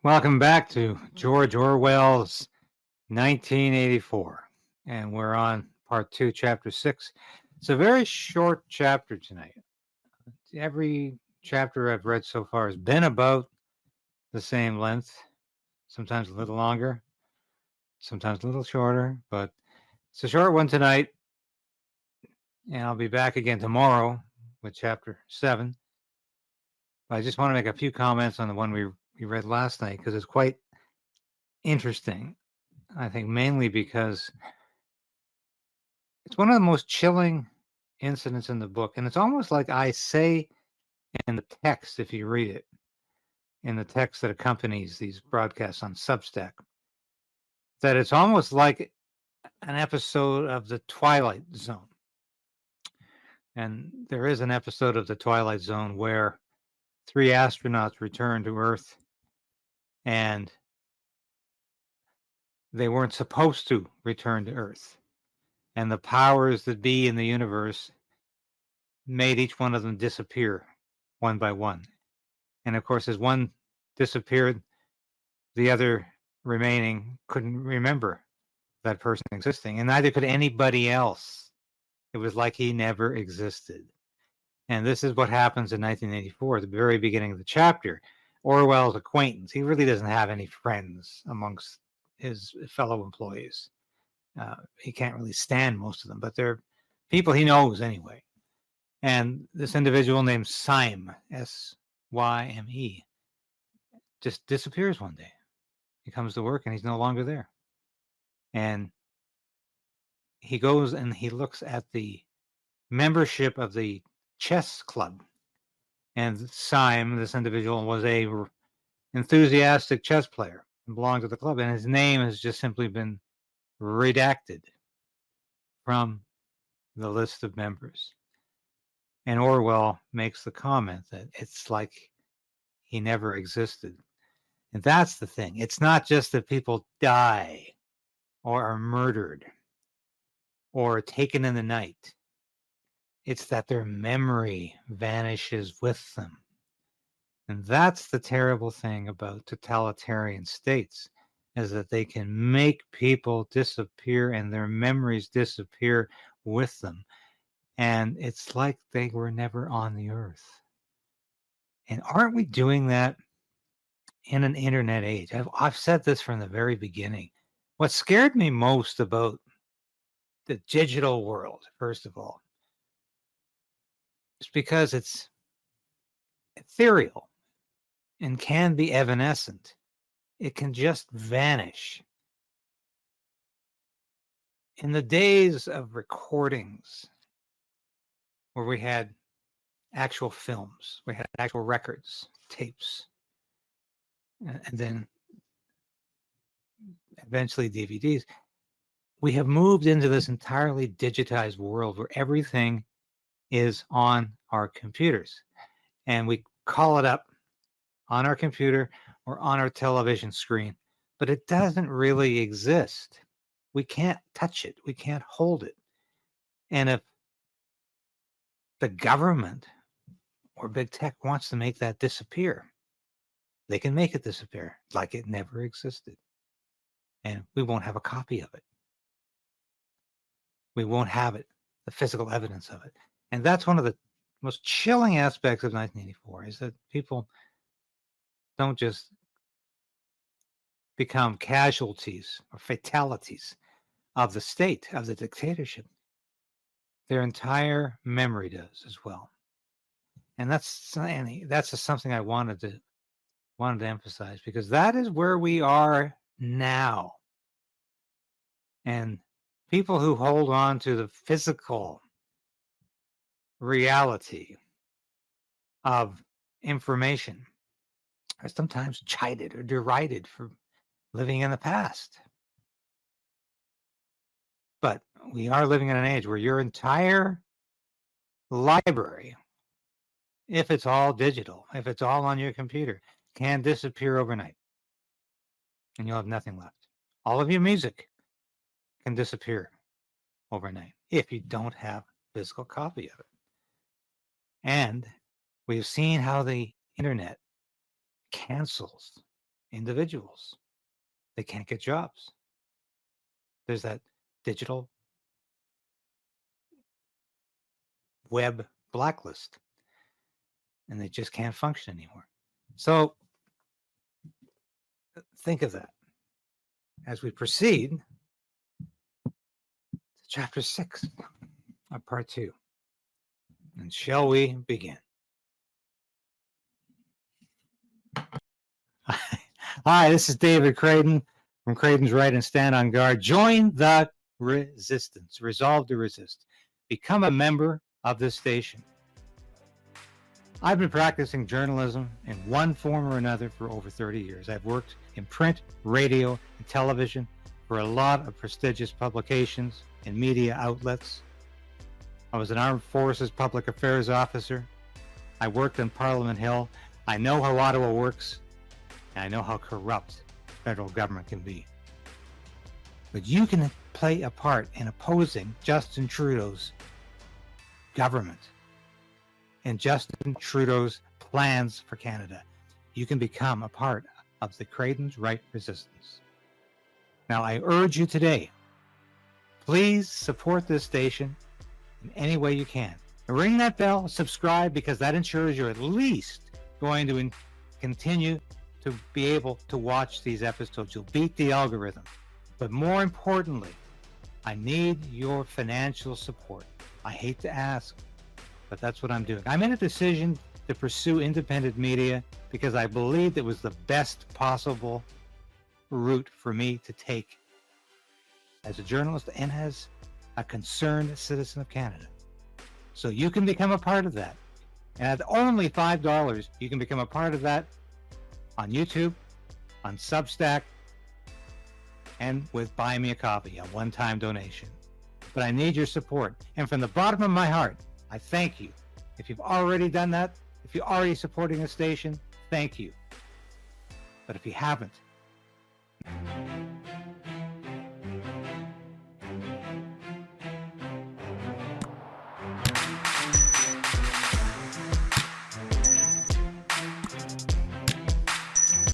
Welcome back to George Orwell's 1984. And we're on part 2, chapter 6. It's a very short chapter tonight. Every chapter I've read so far has been about the same length, sometimes a little longer, sometimes a little shorter, but it's a short one tonight. And I'll be back again tomorrow with chapter 7. But I just want to make a few comments on the one we read last night because it's quite interesting. I think mainly because it's one of the most chilling incidents in the book. And it's almost like I say in the text, if you read it, in the text that accompanies these broadcasts on Substack, that it's almost like an episode of The Twilight Zone. And there is an episode of The Twilight Zone where 3 astronauts return to Earth and they weren't supposed to return to Earth. And the powers that be in the universe made each one of them disappear one by one. And of course, as one disappeared, the other remaining couldn't remember that person existing, and neither could anybody else. It was like he never existed. And this is what happens in 1984, at the very beginning of the chapter. Orwell's acquaintance, he really doesn't have any friends amongst his fellow employees. He can't really stand most of them, but they're people he knows anyway. And this individual named Syme, Syme, just disappears one day. He comes to work and he's no longer there. And he goes and he looks at the membership of the chess club. And Syme, this individual, was a enthusiastic chess player and belonged to the club. And his name has just simply been redacted from the list of members. And Orwell makes the comment that it's like he never existed. And that's the thing. It's not just that people die or are murdered or taken in the night. It's that their memory vanishes with them. And that's the terrible thing about totalitarian states, is that they can make people disappear and their memories disappear with them. And it's like they were never on the earth. And aren't we doing that in an internet age? I've said this from the very beginning. What scared me most about the digital world, first of all, is because it's ethereal and can be evanescent. It can just vanish. In the days of recordings, where we had actual films, we had actual records, tapes, and then eventually DVDs, we have moved into this entirely digitized world where everything is on our computers. And we call it up on our computer or on our television screen, but it doesn't really exist. We can't touch it. We can't hold it. And if the government or big tech wants to make that disappear, they can make it disappear like it never existed. And we won't have a copy of it. We won't have it, the physical evidence of it. And that's one of the most chilling aspects of 1984, is that people don't just become casualties or fatalities of the state, of the dictatorship. Their entire memory does as well. And that's something I wanted to emphasize, because that is where we are now. And people who hold on to the physical reality of information are sometimes chided or derided for living in the past. But we are living in an age where your entire library, if it's all digital, if it's all on your computer, can disappear overnight. And you'll have nothing left. All of your music can disappear overnight if you don't have a physical copy of it. And we've seen how the internet cancels individuals. They can't get jobs. There's that digital web blacklist, and they just can't function anymore. So think of that as we proceed to chapter 6 of part 2. And shall we begin? Hi, this is David Krayden from Krayden's Right and Stand on Guard. Join the resistance. Resolve to resist. Become a member of this station. I've been practicing journalism in one form or another for over 30 years. I've worked in print, radio, and television for a lot of prestigious publications and media outlets. I was an Armed Forces Public Affairs officer. I worked on Parliament Hill. I know how Ottawa works, and I know how corrupt federal government can be. But you can play a part in opposing Justin Trudeau's government and Justin Trudeau's plans for Canada. You can become a part of the Krayden's Right resistance. Now, I urge you today, please support this station in any way you can. Ring that bell, subscribe, because that ensures you're at least going to continue to be able to watch these episodes. You'll beat the algorithm. But more importantly, I need your financial support. I hate to ask, but that's what I'm doing. I made a decision to pursue independent media because I believed it was the best possible route for me to take as a journalist and as a concerned citizen of Canada. So you can become a part of that. And at only $5, you can become a part of that on YouTube, on Substack, and with Buy Me a Coffee, a one-time donation. But I need your support. And from the bottom of my heart, I thank you. If you've already done that, if you're already supporting the station, thank you. But if you haven't,